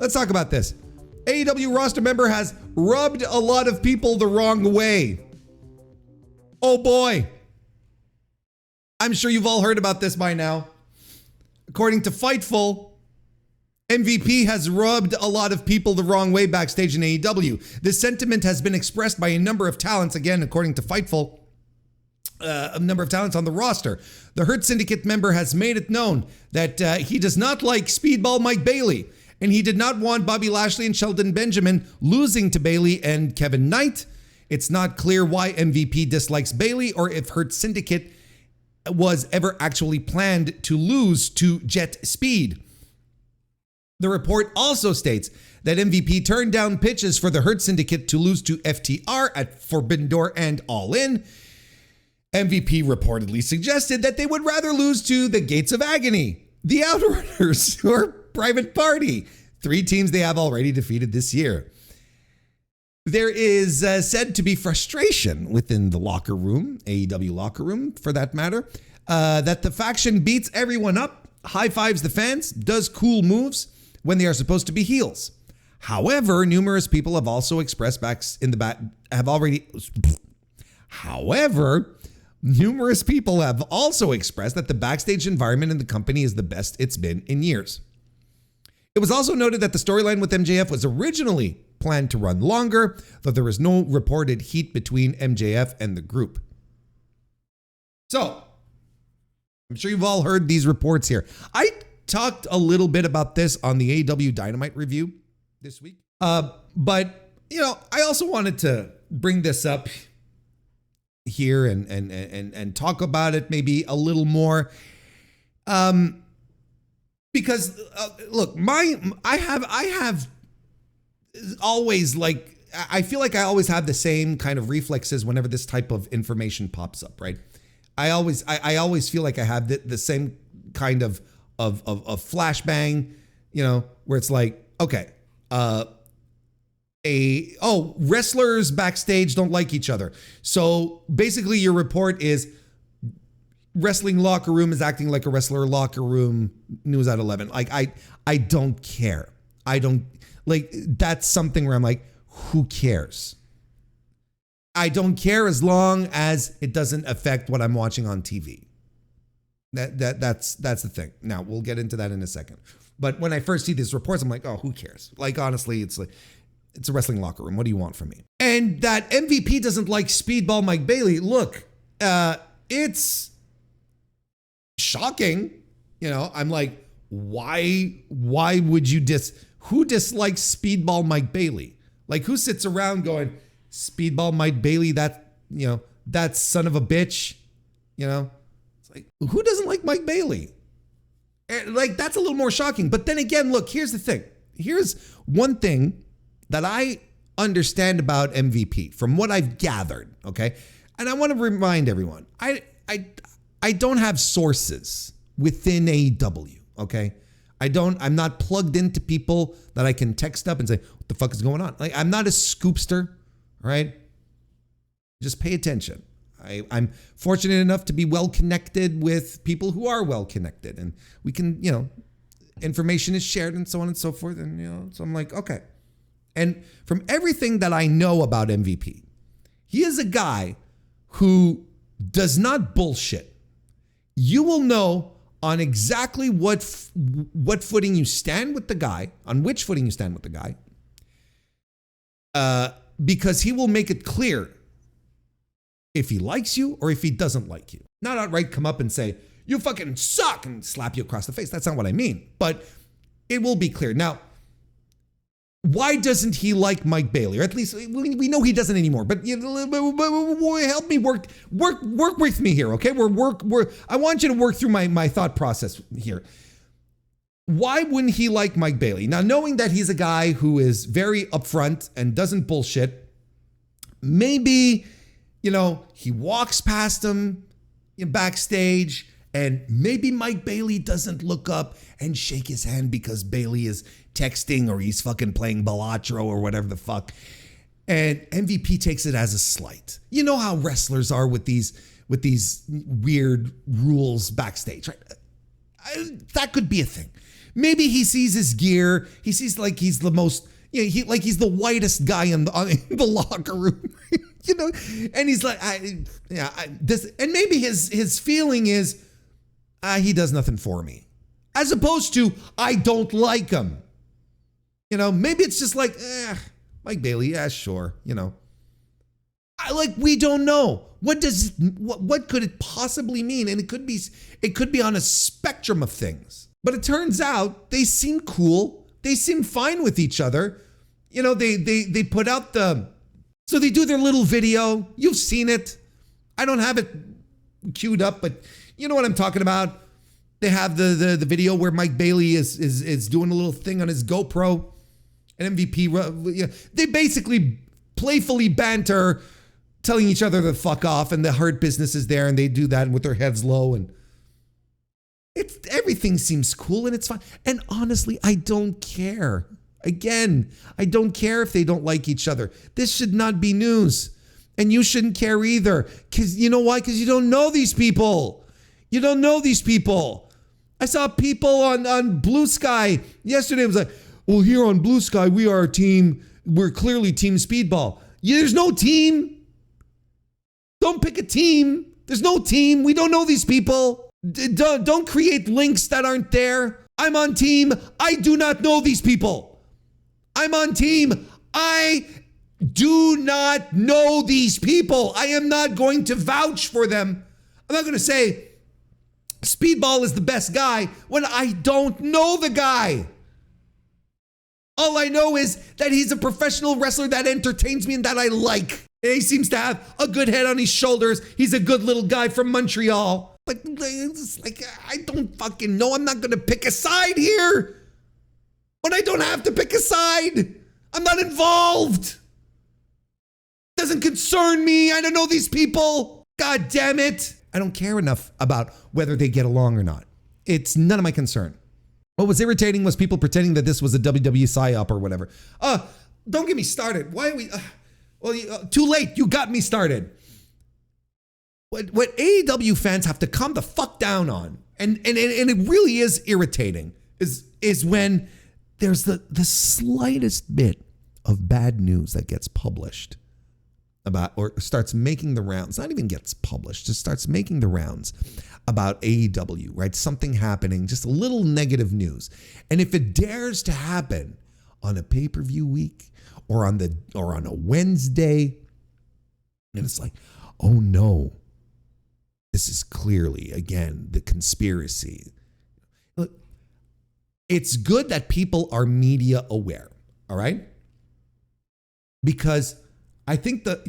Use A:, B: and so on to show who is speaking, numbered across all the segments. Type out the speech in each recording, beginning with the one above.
A: Let's talk about this. AEW roster member has rubbed a lot of people the wrong way. Oh boy. I'm sure you've all heard about this by now. According to Fightful, MVP has rubbed a lot of people the wrong way backstage in AEW. This sentiment has been expressed by a number of talents, again, according to Fightful, a number of talents on the roster. The Hurt Syndicate member has made it known that he does not like Speedball Mike Bailey, and he did not want Bobby Lashley and Shelton Benjamin losing to Bailey and Kevin Knight. It's not clear why MVP dislikes Bailey or if Hurt Syndicate was ever actually planned to lose to Jet Speed. The report also states that MVP turned down pitches for the Hurt Syndicate to lose to FTR at Forbidden Door and All In. MVP reportedly suggested that they would rather lose to the Gates of Agony, the Outrunners, or Private Party, 3 teams they have already defeated this year. There is said to be frustration within the locker room, AEW locker room for that matter, that the faction beats everyone up, high fives the fans, does cool moves when they are supposed to be heels. However, numerous people have also expressed numerous people have also expressed that the backstage environment in the company is the best it's been in years. It was also noted that the storyline with MJF was originally planned to run longer, though there was no reported heat between MJF and the group. So, I'm sure you've all heard these reports here. I talked a little bit about this on the AEW Dynamite review this week. But, I also wanted to bring this up here and talk about it maybe a little more. Because look, I have always I feel like I always have the same kind of reflexes whenever this type of information pops up, right? I always feel like I have the same kind of flashbang, where it's like, okay, wrestlers backstage don't like each other. So basically your report is wrestling locker room is acting like a wrestler locker room, news at 11. I don't care. That's something where I'm like, who cares? I don't care as long as it doesn't affect what I'm watching on TV. That's the thing. Now we'll get into that in a second. But when I first see these reports, I'm like, oh, who cares? Honestly, it's a wrestling locker room. What do you want from me? And that MVP doesn't like Speedball Mike Bailey. Look, it's shocking. I'm like, why would you who dislikes Speedball Mike Bailey? Who sits around going, Speedball Mike Bailey, that son of a bitch, It's like, who doesn't like Mike Bailey? That's a little more shocking. But then again, look, here's the thing. Here's one thing that I understand about MVP from what I've gathered, okay? And I want to remind everyone, I don't have sources within AEW, okay? I'm not plugged into people that I can text up and say, what the fuck is going on? I'm not a scoopster, right? Just pay attention. I'm fortunate enough to be well connected with people who are well connected, and we can, information is shared and so on and so forth. And, so I'm like, okay. And from everything that I know about MVP, he is a guy who does not bullshit. You will know on exactly what footing you stand with the guy, on which footing you stand with the guy, because he will make it clear if he likes you or if he doesn't like you. Not outright come up and say, you fucking suck, and slap you across the face. That's not what I mean. But it will be clear. Now, why doesn't he like Mike Bailey? Or at least we know he doesn't anymore. But help me work with me here, okay? I want you to work through my thought process here. Why wouldn't he like Mike Bailey? Now, knowing that he's a guy who is very upfront and doesn't bullshit, maybe, he walks past him backstage, and maybe Mike Bailey doesn't look up and shake his hand because Bailey is texting or he's fucking playing Balatro or whatever the fuck. And MVP takes it as a slight. You know how wrestlers are with these weird rules backstage, right? That could be a thing. Maybe he sees his gear. He sees like he's the most, he's the whitest guy in the locker room, and he's like, and maybe his feeling is, he does nothing for me, as opposed to, I don't like him. Maybe it's just like, Mike Bailey, yeah, sure, we don't know. What could it possibly mean? And it could be on a spectrum of things. But it turns out they seem cool. They seem fine with each other. They put out so they do their little video. You've seen it. I don't have it queued up, but you know what I'm talking about. They have the video where Mike Bailey is doing a little thing on his GoPro. An MVP. They basically playfully banter, telling each other to fuck off, and the Hurt Business is there, and they do that with their heads low, and everything seems cool, and it's fine. And honestly, I don't care. Again, I don't care if they don't like each other. This should not be news, and you shouldn't care either. Because you know why? Because you don't know these people. You don't know these people. I saw people on Blue Sky yesterday. It was like, well, here on Blue Sky, we are a team. We're clearly Team Speedball. There's no team. Don't pick a team. There's no team. We don't know these people. Don't create links that aren't there. I'm on team. I do not know these people. I'm on team. I do not know these people. I am not going to vouch for them. I'm not going to say Speedball is the best guy when I don't know the guy. All I know is that he's a professional wrestler that entertains me and that I like. And he seems to have a good head on his shoulders. He's a good little guy from Montreal. But I don't fucking know. I'm not going to pick a side here. But I don't have to pick a side. I'm not involved. Doesn't concern me. I don't know these people. God damn it. I don't care enough about whether they get along or not. It's none of my concern. What was irritating was people pretending that this was a WWE psyop or whatever. Don't get me started. Why are we... too late. You got me started. What AEW fans have to calm the fuck down on, and it really is irritating, is when there's the slightest bit of bad news that gets published about, or starts making the rounds, not even gets published, just starts making the rounds about AEW, right? Something happening, just a little negative news. And if it dares to happen on a pay-per-view week or on a Wednesday, and it's like, oh no, this is clearly, again, the conspiracy. Look, it's good that people are media aware, all right? Because I think the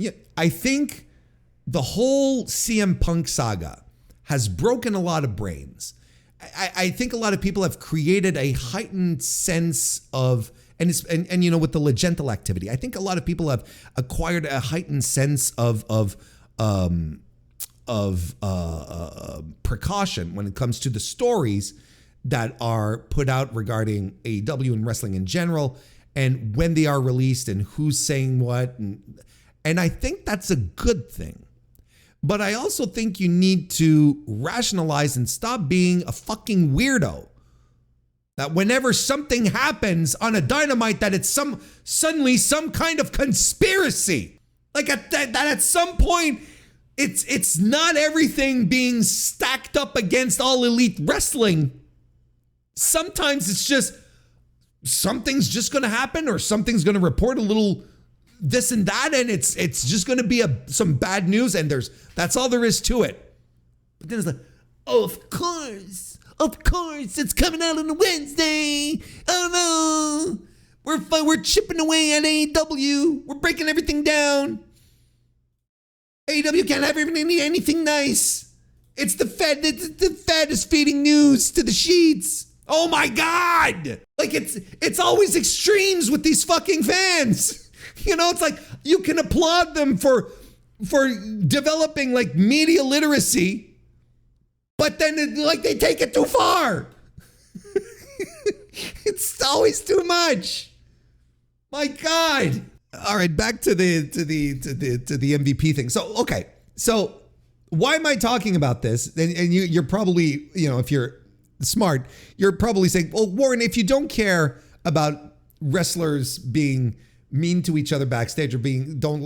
A: whole CM Punk saga has broken a lot of brains. I think a lot of people have created a heightened sense of, and with the Legental activity, I think a lot of people have acquired a heightened sense of precaution when it comes to the stories that are put out regarding AEW and wrestling in general, and when they are released and who's saying what. And I think that's a good thing. But I also think you need to rationalize and stop being a fucking weirdo. That whenever something happens on a Dynamite, that it's suddenly some kind of conspiracy. Like that at some point, it's not everything being stacked up against All Elite Wrestling. Sometimes it's just something's just going to happen, or something's going to report a little this and that, and it's just going to be some bad news, and that's all there is to it. But then it's like, oh, of course, it's coming out on a Wednesday. Oh no, we're chipping away at AEW. We're breaking everything down. AEW can't have anything nice. It's the Fed. The Fed is feeding news to the sheets. Oh my God! Like it's always extremes with these fucking fans. It's like you can applaud them for developing like media literacy, but then they take it too far. It's always too much. My God. All right, back to the MVP thing. So okay, so why am I talking about this? And you're probably, if you're smart, you're probably saying, well, Warren, if you don't care about wrestlers being mean to each other backstage or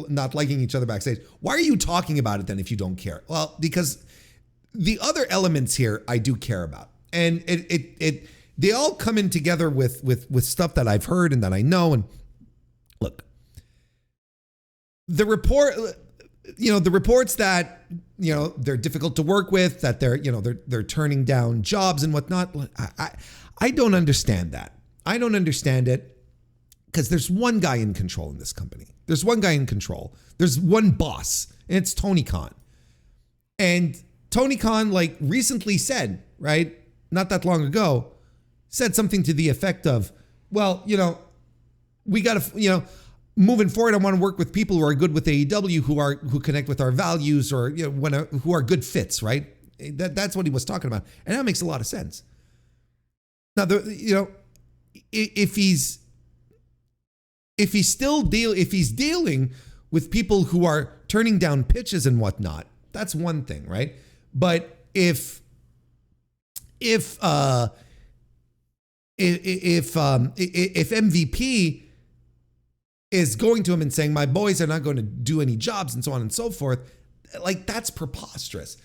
A: not liking each other backstage, why are you talking about it then if you don't care? Well, because the other elements here I do care about. And they all come in together with stuff that I've heard and that I know. And look, the reports that, they're difficult to work with, that they're turning down jobs and whatnot. I don't understand that. I don't understand it because there's one guy in control in this company. There's one guy in control. There's one boss, and it's Tony Khan. And Tony Khan, recently said, right, not that long ago, said something to the effect of, well, we got to, moving forward, I want to work with people who are good with AEW, who connect with our values, or who are good fits, right? That's what he was talking about, and that makes a lot of sense. Now, if he's dealing with people who are turning down pitches and whatnot, that's one thing, right? But if MVP is going to him and saying, my boys are not going to do any jobs and so on and so forth, that's preposterous.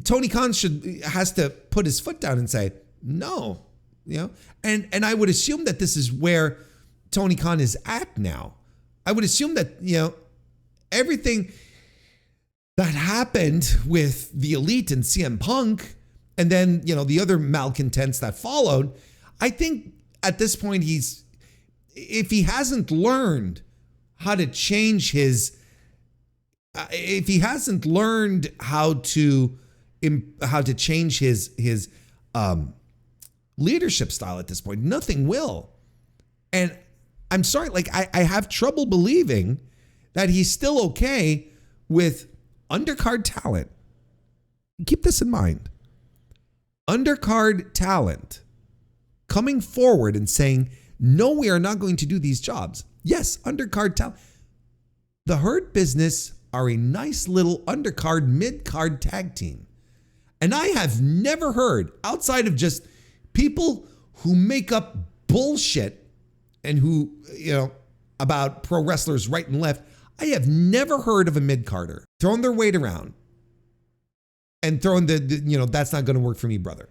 A: Tony Khan has to put his foot down and say, no, and I would assume that this is where Tony Khan is at now. I would assume that, everything that happened with the Elite and CM Punk, and then, the other malcontents that followed, I think at this point if he hasn't learned how to change his leadership style at this point, nothing will. And I'm sorry, I have trouble believing that he's still okay with undercard talent. Keep this in mind. Undercard talent coming forward and saying, no, we are not going to do these jobs. Yes, undercard talent. The Hurt Business are a nice little undercard, mid-card tag team. And I have never heard, outside of just people who make up bullshit and who, about pro wrestlers right and left, I have never heard of a mid-carder throwing their weight around and throwing that's not going to work for me, brother.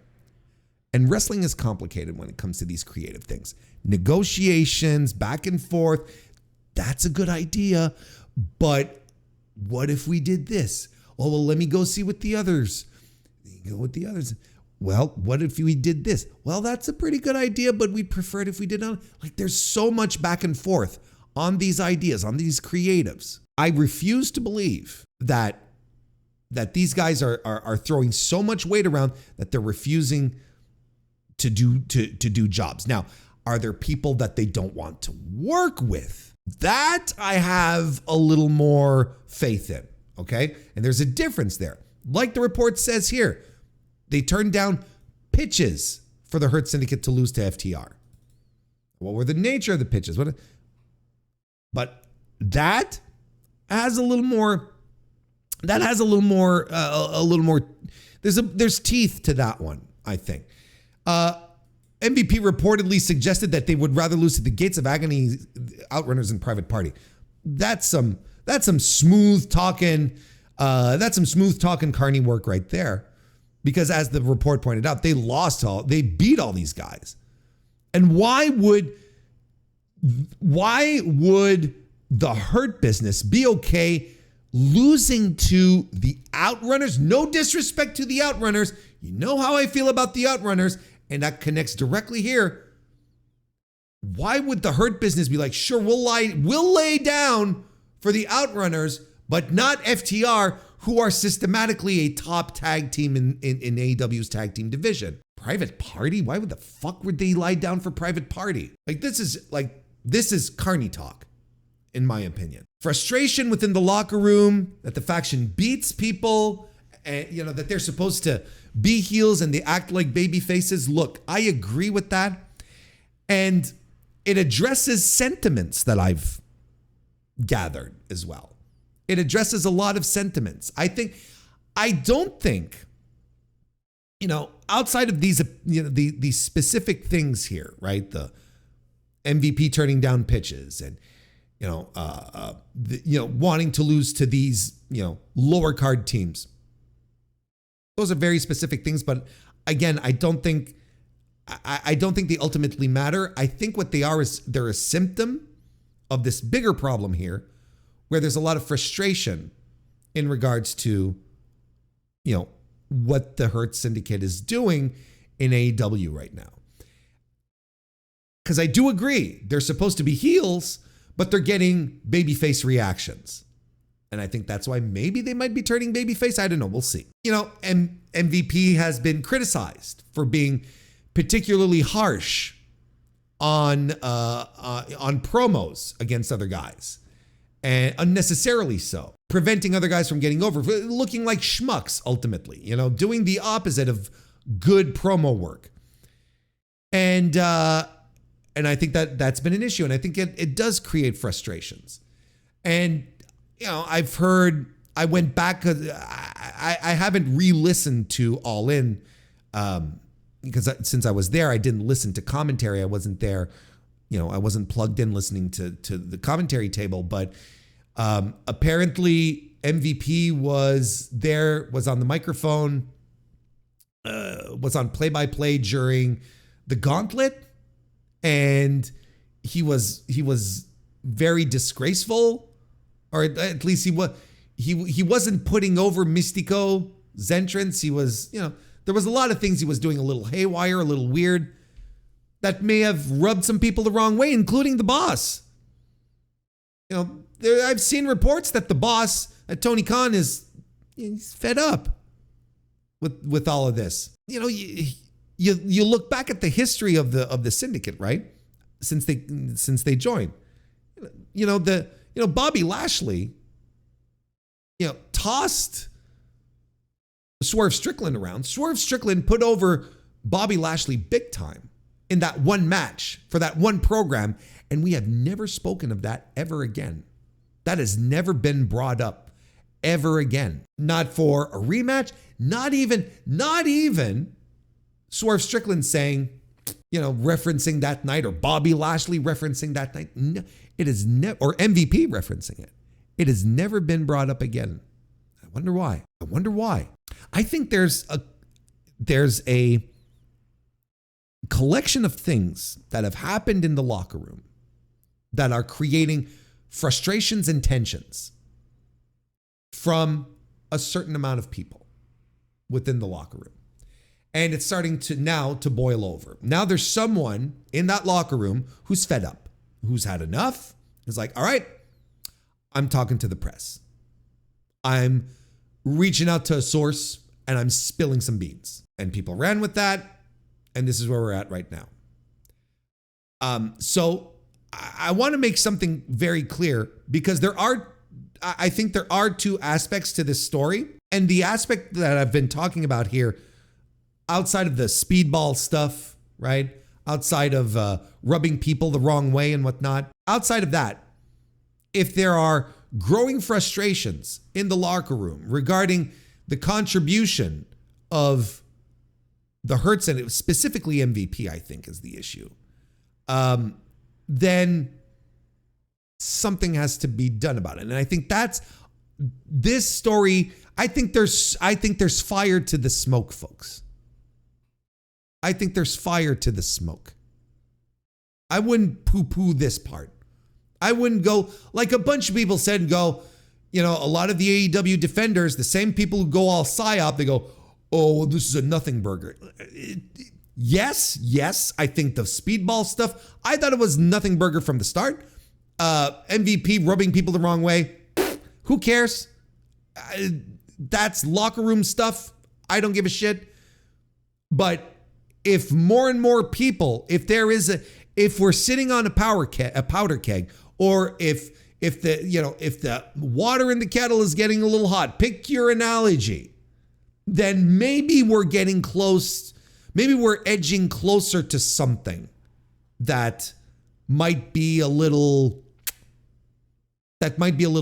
A: And wrestling is complicated when it comes to these creative things. Negotiations, back and forth, that's a good idea. But what if we did this? Oh, well, let me go see what the others. You go with the others. Well, what if we did this? Well, that's a pretty good idea, but we'd prefer it if we did not. There's so much back and forth on these ideas, on these creatives. I refuse to believe that these guys are throwing so much weight around that they're refusing to do jobs. Now, are there people that they don't want to work with? That I have a little more faith in, okay? And there's a difference there. Like the report says here, they turned down pitches for the Hurt Syndicate to lose to FTR. What were the nature of the pitches? But that has a little more. There's teeth to that one, I think. MVP reportedly suggested that they would rather lose to the Gates of Agony Outrunners in Private Party. That's some smooth talking. That's some smooth talking Carney work right there. Because as the report pointed out, they beat all these guys. And why would the Hurt Business be okay losing to the Outrunners? No disrespect to the Outrunners. You know how I feel about the Outrunners, and that connects directly here. Why would the Hurt Business be like, sure, we'll lay down for the Outrunners, but not FTR, who are systematically a top tag team in AEW's tag team division? Private Party? Why would the fuck would they lie down for Private Party? This is Carney talk, in my opinion. Frustration within the locker room that the faction beats people, and that they're supposed to be heels and they act like baby faces. Look, I agree with that. And it addresses sentiments that I've gathered as well. It addresses a lot of sentiments. I don't think outside of these, these specific things here, right? The MVP turning down pitches and, wanting to lose to these, lower card teams. Those are very specific things, but again, I don't think they ultimately matter. I think what they are is they're a symptom of this bigger problem here, where there's a lot of frustration in regards to, what the Hurt Syndicate is doing in AEW right now. Because I do agree, they're supposed to be heels, but they're getting babyface reactions. And I think that's why maybe they might be turning babyface. I don't know. We'll see. MVP has been criticized for being particularly harsh on promos against other guys, and unnecessarily so, preventing other guys from getting over, looking like schmucks ultimately, doing the opposite of good promo work. And I think that's been an issue, and I think it does create frustrations. And I went back because I haven't re-listened to All In because since I was there, I didn't listen to commentary. I wasn't there, I wasn't plugged in listening to the commentary table. But apparently MVP was there, was on the microphone, was on play-by-play during the Gauntlet, and he was very disgraceful. Or at least he wasn't putting over Mystico's entrance. He was, there was a lot of things he was doing a little haywire, a little weird, that may have rubbed some people the wrong way, including the boss. I've seen reports that the boss, Tony Khan, he's fed up with all of this. You look back at the history of the syndicate, right? Since they joined, Bobby Lashley, tossed Swerve Strickland around. Swerve Strickland put over Bobby Lashley big time in that one match for that one program. And we have never spoken of that ever again. That has never been brought up ever again. Not for a rematch, not even Swerve Strickland saying, referencing that night, or Bobby Lashley referencing that night. No, it is never, or MVP referencing it. It has never been brought up again. I wonder why. I think there's a collection of things that have happened in the locker room that are creating frustrations and tensions from a certain amount of people within the locker room. And it's starting to boil over. Now there's someone in that locker room who's fed up, who's had enough, is like, all right, I'm talking to the press. I'm reaching out to a source and I'm spilling some beans. And people ran with that. And this is where we're at right now. So I want to make something very clear, because I think there are two aspects to this story. And the aspect that I've been talking about here, outside of the speedball stuff, right? Outside of rubbing people the wrong way and whatnot. Outside of that, if there are growing frustrations in the locker room regarding the contribution of the Hurts, and specifically MVP, I think is the issue, then something has to be done about it. And I think that's this story. I think there's fire to the smoke, folks. I think there's fire to the smoke. I wouldn't poo-poo this part. I wouldn't go, like a bunch of people said, a lot of the AEW defenders, the same people who go all psyop, they go, oh, well, this is a nothing burger. Yes, I think the speedball stuff, I thought it was nothing burger from the start. MVP rubbing people the wrong way, who cares? That's locker room stuff. I don't give a shit. But if more and more people, if we're sitting on a powder keg, or if the water in the kettle is getting a little hot, pick your analogy, then maybe we're getting close. Maybe we're edging closer to something that might be a little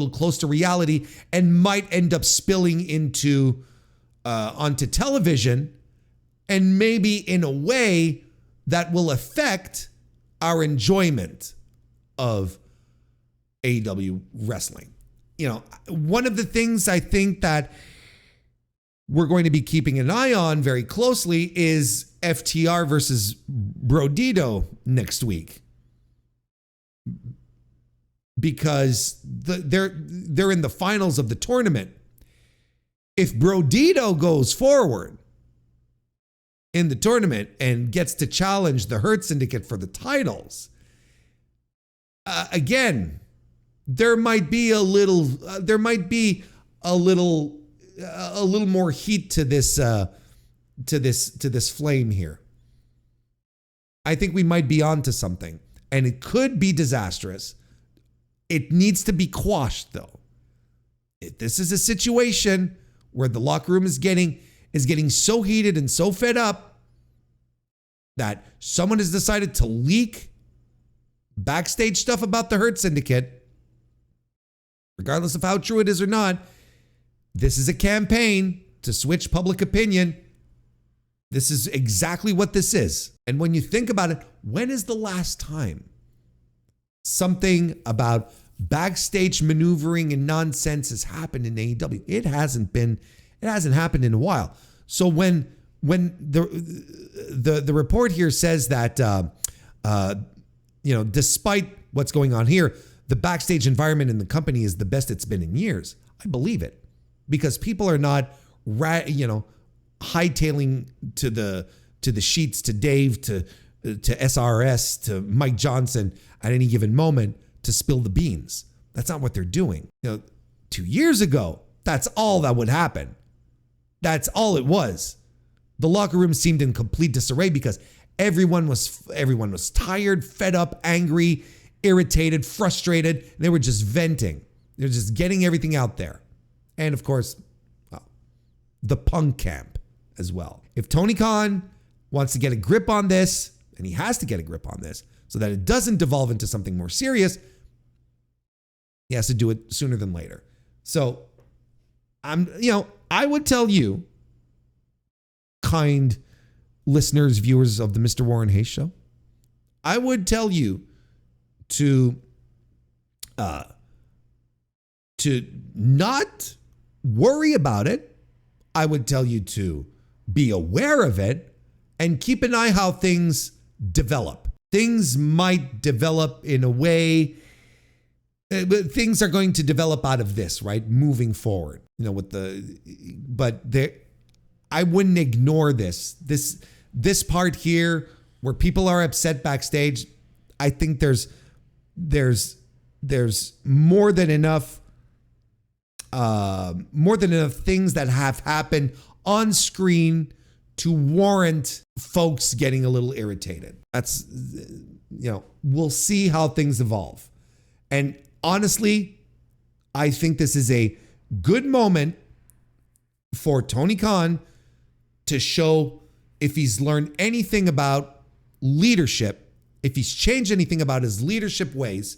A: close to reality, and might end up spilling onto television and maybe in a way that will affect our enjoyment of AEW wrestling. You know, one of the things I think that we're going to be keeping an eye on very closely is FTR versus Brodito next week, because they're in the finals of the tournament. If Brodito goes forward in the tournament and gets to challenge the Hurt Syndicate for the titles, again, there might be a little more heat to this flame here. I think we might be onto something, and it could be disastrous. It needs to be quashed, though. If this is a situation where the locker room is getting so heated and so fed up that someone has decided to leak backstage stuff about the Hurt Syndicate, regardless of how true it is or not, this is a campaign to switch public opinion. This is exactly what this is. And when you think about it, when is the last time something about backstage maneuvering and nonsense has happened in AEW? It hasn't happened in a while. So when the report here says that despite what's going on here, the backstage environment in the company is the best it's been in years, I believe it, because people are not hightailing to the sheets, to Dave, to SRS, to Mike Johnson at any given moment to spill the beans. That's not what they're doing. 2 years ago, that's all that would happen. That's all it was. The locker room seemed in complete disarray because everyone was tired, fed up, angry, irritated, frustrated. They were just venting. They're just getting everything out there. And of course, the Punk camp as well. If Tony Khan wants to get a grip on this, and he has to get a grip on this so that it doesn't devolve into something more serious, he has to do it sooner than later. So I would tell you, kind listeners, viewers of the Mr. Warren Hayes show, I would tell you to not worry about it. I would tell you to be aware of it and keep an eye how things develop. Things might develop in a way, but things are going to develop out of this, right? Moving forward, I wouldn't ignore this part here where people are upset backstage. I think there's more than enough things that have happened on screen to warrant folks getting a little irritated. That's, we'll see how things evolve. And honestly, I think this is a good moment for Tony Khan to show if he's learned anything about leadership, if he's changed anything about his leadership ways,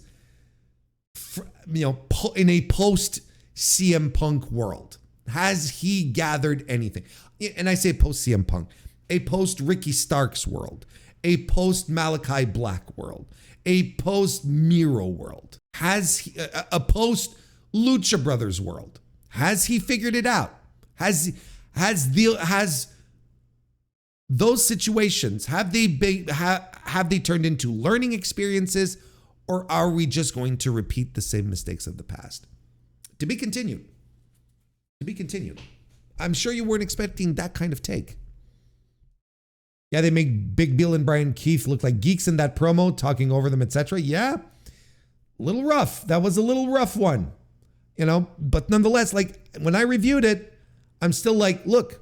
A: in a post CM Punk world. Has he gathered anything? And I say post CM Punk, a post Ricky Starks world, a post Malachi Black world, a post Miro world. Has he, a post Lucha Brothers world? Has he figured it out? Has those situations, have they turned into learning experiences, or are we just going to repeat the same mistakes of the past? To be continued. To be continued. I'm sure you weren't expecting that kind of take. Yeah, they make Big Bill and Brian Keith look like geeks in that promo, talking over them, etc. Yeah, a little rough. That was a little rough one, but nonetheless, when I reviewed it, I'm still like, look,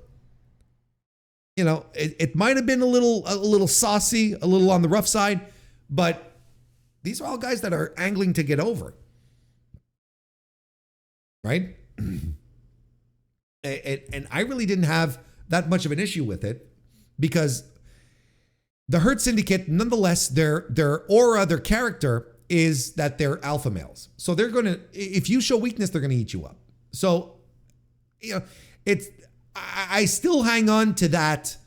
A: it might have been a little saucy, a little on the rough side, but these are all guys that are angling to get over. Right? And I really didn't have that much of an issue with it because the Hurt Syndicate, nonetheless, their aura, their character is that they're alpha males. So they're going to, if you show weakness, they're going to eat you up. So, I still hang on to that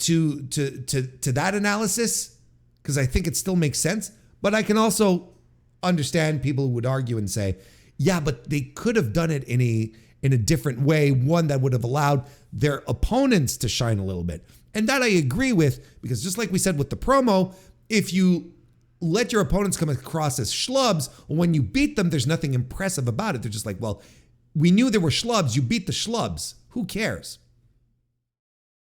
A: to that analysis because I think it still makes sense. But I can also understand people who would argue and say, yeah, but they could have done it in a different way, one that would have allowed their opponents to shine a little bit. And that I agree with, because just like we said with the promo, if you let your opponents come across as schlubs, when you beat them, there's nothing impressive about it. They're just like, well, we knew there were schlubs. You beat the schlubs. Who cares?